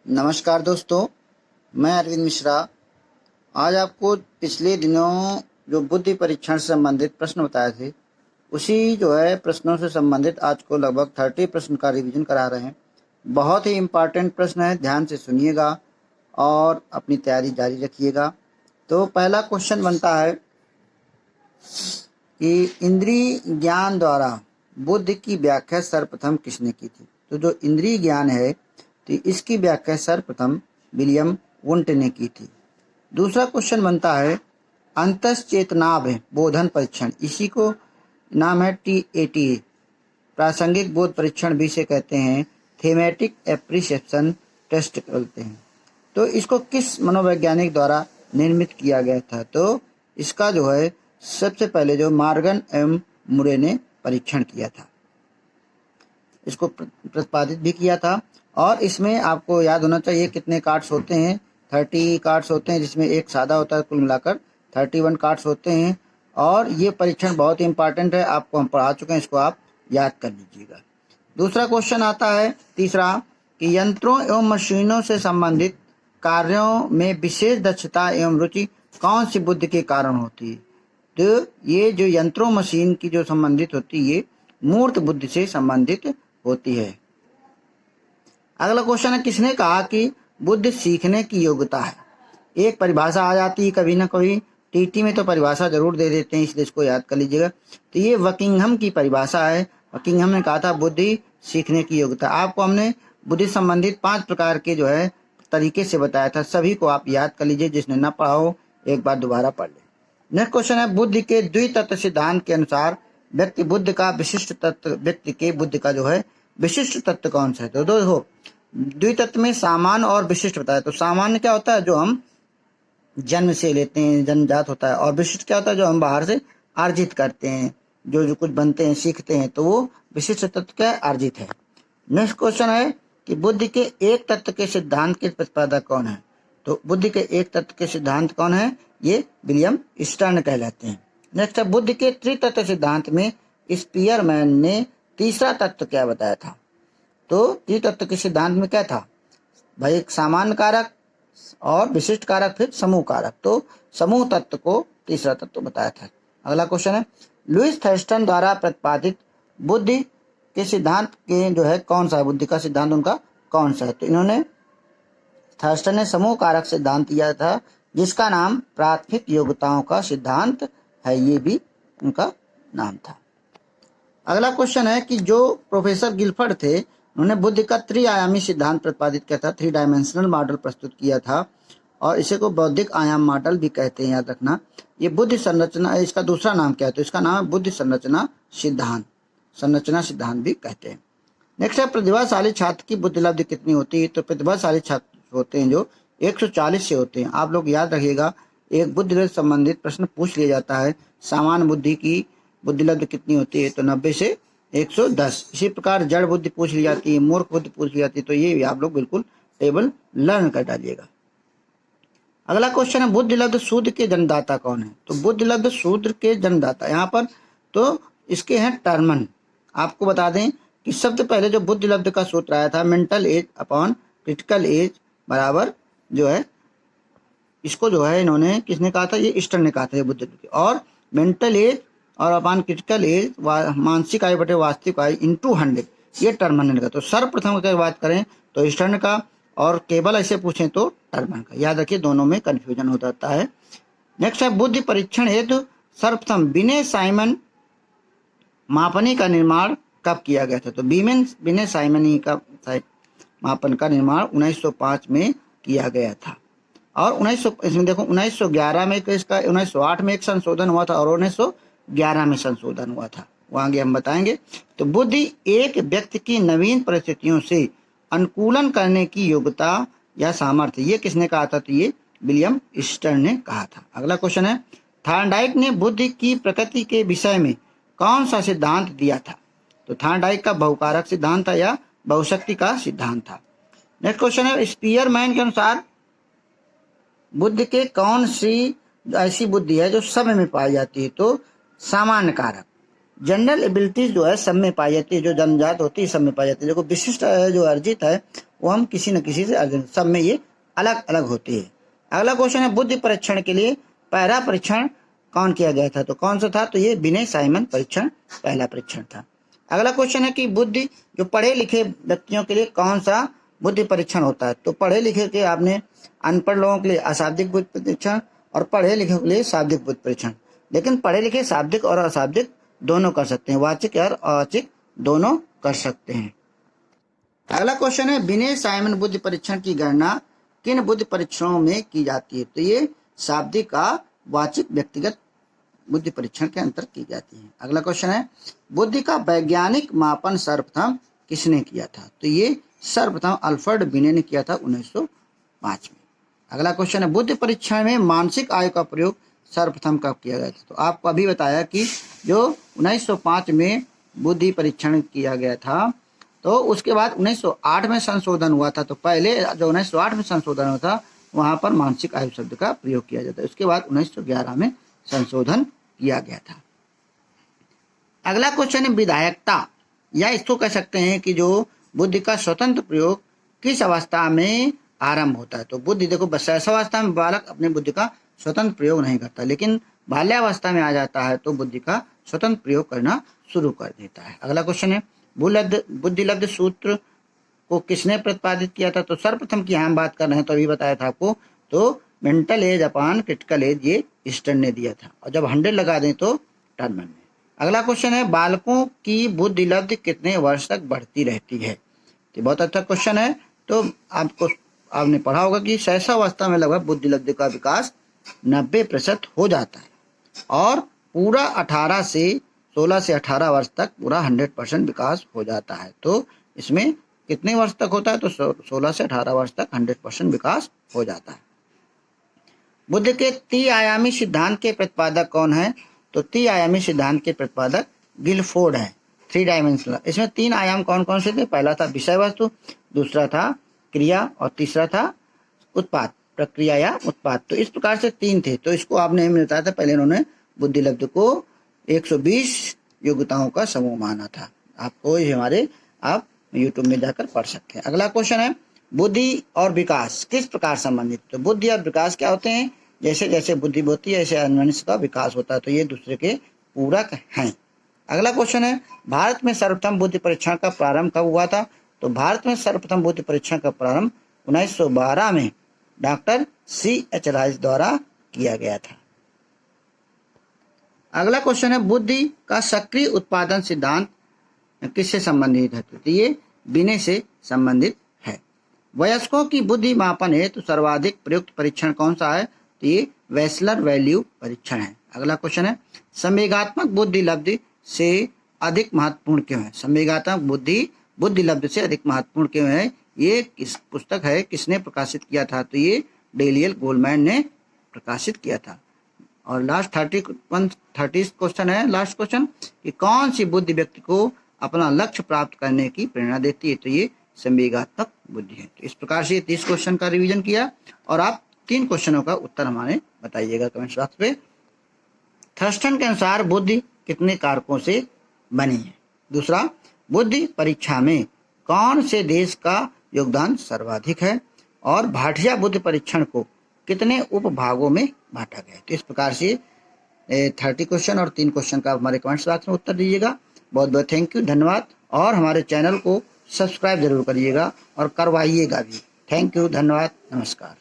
नमस्कार दोस्तों, मैं अरविंद मिश्रा। आज आपको पिछले दिनों जो बुद्धि परीक्षण से संबंधित प्रश्न बताए थे, उसी जो है प्रश्नों से संबंधित आज को लगभग 30 प्रश्न का रिवीजन करा रहे हैं। बहुत ही इम्पोर्टेंट प्रश्न है, ध्यान से सुनिएगा और अपनी तैयारी जारी रखिएगा। तो पहला क्वेश्चन बनता है कि इंद्रिय ज्ञान द्वारा बुद्धि की व्याख्या सर्वप्रथम किसने की थी। तो जो इंद्रिय ज्ञान है तो इसकी व्याख्या सर्वप्रथम विलियम वुंट ने की थी। दूसरा क्वेश्चन बनता है अंतश्चेतनाभ बोधन परीक्षण, इसी को नाम है TATA, प्रासंगिक बोध परीक्षण भी से कहते हैं, थेमेटिक एप्रिसिएशन टेस्ट बोलते हैं। तो इसको किस मनोवैज्ञानिक द्वारा निर्मित किया गया था। तो इसका जो है सबसे पहले जो मॉर्गन एम मुरे ने परीक्षण किया था, इसको प्रतिपादित भी किया था। और इसमें आपको याद होना चाहिए कितने कार्ड्स होते हैं, 30 कार्ड्स होते हैं, जिसमें एक सादा होता है। कुल मिलाकर 31 कार्ड्स होते हैं। और ये परीक्षण बहुत ही इंपॉर्टेंट है, आपको हम पढ़ा चुके हैं, इसको आप याद कर लीजिएगा। दूसरा क्वेश्चन आता है तीसरा कि यंत्रों एवं मशीनों से संबंधित कार्यों में विशेष दक्षता एवं रुचि कौन सी बुद्धि के कारण होती है। तो ये जो यंत्रों मशीन की जो संबंधित होती है, ये मूर्त बुद्धि से संबंधित होती है। अगला क्वेश्चन है किसने कहा कि बुद्धि सीखने की योग्यता है। एक परिभाषा आ जाती है कभी ना कभी, TT में तो परिभाषा जरूर दे देते हैं, इसलिए इसको याद कर लीजिएगा। तो ये वकिंघम की परिभाषा है। वकिंघम ने कहा था बुद्धि सीखने की योग्यता। आपको हमने बुद्धि संबंधित 5 प्रकार के जो है तरीके से बताया था, सभी को आप याद कर लीजिए। जिसने ना पढ़ा हो एक बार दोबारा पढ़ ले। नेक्स्ट क्वेश्चन है बुद्धि के द्वितत्व सिद्धांत के अनुसार व्यक्ति बुद्धि का विशिष्ट तत्व, व्यक्ति के बुद्धि का जो है विशिष्ट तत्व कौन सा है। तो देखो द्वितत्व में सामान्य और विशिष्ट बताया। तो सामान्य क्या होता है, जो हम जन्म से लेते हैं, जन्मजात होता है। और विशिष्ट क्या होता है, जो हम बाहर से अर्जित करते हैं, जो कुछ बनते हैं, सीखते हैं, तो वो विशिष्ट तत्व क्या है, अर्जित है। नेक्स्ट क्वेश्चन है कि बुद्धि के एक तत्व के सिद्धांत के प्रतिपादक कौन है। तो बुद्धि के एक तत्व के सिद्धांत कौन है, ये विलियम स्टर्न कहलाते हैं। नेक्स्ट है बुद्धि के त्रितत्व सिद्धांत में स्पीयरमैन ने तीसरा तत्व क्या बताया था। तो त्रितत्व के सिद्धांत में क्या था भाई, एक सामान्य कारक और विशिष्ट कारक, फिर समूह कारक। तो समूह तत्व को तीसरा तत्व बताया था। अगला क्वेश्चन है लुईस थर्स्टन द्वारा प्रतिपादित बुद्धि के सिद्धांत के जो है कौन सा है, बुद्धि का सिद्धांत उनका कौन सा है। तो इन्होंने थर्स्टन ने समूह कारक सिद्धांत दिया था, जिसका नाम प्राथमिक योग्यताओं का सिद्धांत है, ये भी उनका नाम था। अगला क्वेश्चन है कि जो प्रोफेसर गिलफर्ड थे, उन्होंने बुद्धि का त्रिआयामी सिद्धांत प्रतिपादित किया था, 3 डायमेंशनल मॉडल प्रस्तुत किया था। और इसे को बौद्धिक आयाम मॉडल भी कहते हैं, याद रखना। ये बुद्धि संरचना, इसका दूसरा नाम क्या है, तो इसका नाम है बुद्धि संरचना सिद्धांत, संरचना सिद्धांत भी कहते हैं। नेक्स्ट है प्रतिभाशाली छात्र की बुद्धिलब्धि कितनी होती है। तो प्रतिभाशाली छात्र होते हैं जो 140 से होते हैं। आप लोग याद रखिएगा, एक बुद्धिलब्धि संबंधित प्रश्न पूछ लिया जाता है, सामान्य बुद्धि की बुद्धिलब्धि कितनी होती है, तो 90 से 110। इसी प्रकार जड़ बुद्धि पूछ ली जाती है, मूर्ख बुद्धि पूछ ली जाती है। तो ये भी आप लोग बिल्कुल टेबल लर्न कर डालिएगा। अगला क्वेश्चन है बुद्धिलब्ध शूद्र के जन्मदाता कौन है। तो बुद्धिलब्ध शूद्र के जन्मदाता यहाँ पर तो इसके हैं टर्मन। आपको बता दें कि सबसे पहले जो बुद्धिलब्ध का सूत्र आया था, mental age upon critical age बराबर जो है, इसको जो है इन्होंने किसने कहा था, ये स्टर्न ने कहा था, ये बुद्धिलब्ध। और मेंटल एज और अपॉन क्रिटिकल एज, मानसिक आयु बटे वास्तविक आयु इंटू 100, ये टर्मन का। तो सर्वप्रथम अगर बात करें तो स्टर्न का, और केवल ऐसे पूछें तो टर्मन का। याद रखिए, दोनों में कंफ्यूजन हो जाता है। नेक्स्ट है बुद्धि परीक्षण हेतु सर्वप्रथम विनय साइमन मापनी का निर्माण कब किया गया था। तो विनय साइमनी का मापन का निर्माण 1905 में किया गया था। और 1900 इसमें देखो 1911 में इसका, 1908 में एक संशोधन हुआ था, और 1911 में संशोधन हुआ था, वो आगे हम बताएंगे। तो बुद्धि एक व्यक्ति की नवीन परिस्थितियों से अनुकूलन करने की योग्यता या सामर्थ्य, ये किसने कहा था, तो ये विलियम स्टर्न ने कहा था। अगला क्वेश्चन है थॉर्नडाइक ने बुद्धि की प्रकृति के विषय में कौन सा सिद्धांत दिया था। तो थॉर्नडाइक का बहुकारक सिद्धांत था या बहुशक्ति का सिद्धांत था। नेक्स्ट क्वेश्चन है स्पीयरमैन के अनुसार बुद्धि के कौन सी ऐसी बुद्धि है जो सब में पाई जाती है। तो सामान्य कारक, जनरल एबिलिटीज जो है सब में पाई जाती है, जो जन्मजात होती है सब में पाई जाती है। जो विशिष्ट जो अर्जित है वो हम किसी न किसी से अर्जित, सब में ये अलग अलग होती है। अगला क्वेश्चन है बुद्धि परीक्षण के लिए पहला परीक्षण कौन किया गया था? तो कौन सा था? तो ये विनय साइमन परीक्षण पहला परीक्षण था। अगला क्वेश्चन है कि बुद्धि जो पढ़े लिखे व्यक्तियों के लिए कौन सा बुद्धि परीक्षण होता है? तो पढ़े लिखे के आपने अनपढ़ लोगों के लिए अशाब्दिक बुद्धि परीक्षण और पढ़े लिखे के लिए शाब्दिक बुद्धि परीक्षण। लेकिन पढ़े लिखे शाब्दिक और अशाब्दिक दोनों कर सकते हैं, वाचिक और अवाचिक दोनों कर सकते हैं। अगला क्वेश्चन है विनय साइमन बुद्धि परीक्षण की गणना किन बुद्धि परीक्षणों में की जाती है? तो ये शाब्दिक का वाचिक व्यक्तिगत बुद्धि परीक्षण के अंतर की जाती है। अगला क्वेश्चन है बुद्धि का वैज्ञानिक मापन सर्वप्रथम किसने किया था? तो ये सर्वप्रथम अल्फ्रेड बिने ने किया था 1905 में। अगला क्वेश्चन है बुद्धि परीक्षण में मानसिक आयु का प्रयोग सर्वप्रथम कब किया गया था? तो आपको अभी बताया कि जो 1905 में बुद्धि परीक्षण किया गया था, तो उसके बाद 1908 में संशोधन हुआ था। तो पहले जो 1908 में संशोधन हुआ था वहां पर मानसिक आयु शब्द का प्रयोग किया जाता है, उसके बाद 1911 में संशोधन किया गया था। अगला क्वेश्चन है विधायकता, या इसको कह सकते हैं कि जो बुद्धि का स्वतंत्र प्रयोग किस अवस्था में आरंभ होता है? तो बुद्धि देखो शैशवावस्था में बालक अपने बुद्धि का स्वतंत्र प्रयोग नहीं करता, लेकिन बाल्यावस्था में आ जाता है तो बुद्धि का स्वतंत्र प्रयोग करना शुरू कर देता है। अगला क्वेश्चन है बुद्धिलब्ध सूत्र को किसने प्रतिपादित किया था? तो सर्वप्रथम की हम बात कर रहे हैं, तो अभी बताया था आपको, तो mental age upon critical age ये ईस्टर्न ने दिया था, और जब 100 लगा दें तो टर्मन ने। अगला क्वेश्चन है बालकों की बुद्धिलब्धि कितने वर्ष तक बढ़ती रहती है? तो बहुत अच्छा क्वेश्चन है। तो आपने पढ़ा होगा कि शैशवावस्था में लगभग बुद्धिलब्धि का विकास 90% हो जाता है, और पूरा 16 से 18 वर्ष तक पूरा 100% विकास हो जाता है। तो इसमें कितने वर्ष तक होता है? तो 16 से 18 वर्ष तक 100% विकास हो जाता है। बुद्धि के त्रि-आयामी सिद्धांत के प्रतिपादक कौन है? तो त्रि-आयामी सिद्धांत के प्रतिपादक गिलफोर्ड है, 3 डायमेंशनल। इसमें 3 आयाम कौन कौन से थे? पहला था विषय वस्तु, दूसरा था क्रिया, और तीसरा था उत्पाद, प्रक्रिया या उत्पाद। तो इस प्रकार से 3 थे। तो इसको आपने बताया था, पहले इन्होंने बुद्धिलब्ध को 120 योग्यताओं का समूह माना था। आपको हमारे आप यूट्यूब में जाकर पढ़ सकते हैं। अगला क्वेश्चन है बुद्धि और विकास किस प्रकार संबंधित? तो बुद्धि और विकास क्या होते हैं? जैसे जैसे बुद्धि होती है ऐसे मनुष्य का विकास होता है, तो ये दूसरे के पूरक हैं। अगला क्वेश्चन है भारत में सर्वप्रथम बुद्धि परीक्षण का प्रारंभ कब हुआ था? तो भारत में सर्वप्रथम बुद्धि परीक्षण का प्रारंभ 1912 में डॉक्टर C.H. राइस द्वारा किया गया था। अगला क्वेश्चन है बुद्धि का सक्रिय उत्पादन सिद्धांत किससे संबंधित है? तो ये बिने से संबंधित है। वयस्कों की बुद्धि मापन हेतु सर्वाधिक प्रयुक्त परीक्षण कौन सा है? तो ये वेसलर वैल्यू परीक्षण है। अगला क्वेश्चन है संवेगात्मक बुद्धिलब्धि से अधिक महत्वपूर्ण क्यों है? संवेगात्मक बुद्धिलब्धि से अधिक महत्वपूर्ण क्यों है? ये किस पुस्तक है, किसने प्रकाशित किया था? तो ये डेनियल गोलमैन ने प्रकाशित किया था। और लास्ट 30 क्वेश्चन है, लास्ट क्वेश्चन कि कौन सी बुद्धि व्यक्ति को अपना लक्ष्य प्राप्त करने की प्रेरणा देती है? तो ये संवेगात्मक बुद्धि है। तो इस प्रकार से 30 क्वेश्चन का रिवीजन किया, और आप 3 क्वेश्चनों का उत्तर हमारे बताइएगा कमेंट बॉक्स पे। थर्स्टन के अनुसार बुद्धि कितने कारकों से बनी है? दूसरा, बुद्धि परीक्षा में कौन से देश का योगदान सर्वाधिक है? और भाटिया बुद्धि परीक्षण को कितने उपभागों में बांटा गया? तो इस प्रकार से 30 क्वेश्चन और 3 क्वेश्चन का हमारे कमेंट्स बॉक्स में उत्तर दीजिएगा। बहुत बहुत थैंक यू, धन्यवाद। और हमारे चैनल को सब्सक्राइब जरूर करिएगा और करवाइएगा भी। थैंक यू, धन्यवाद, नमस्कार।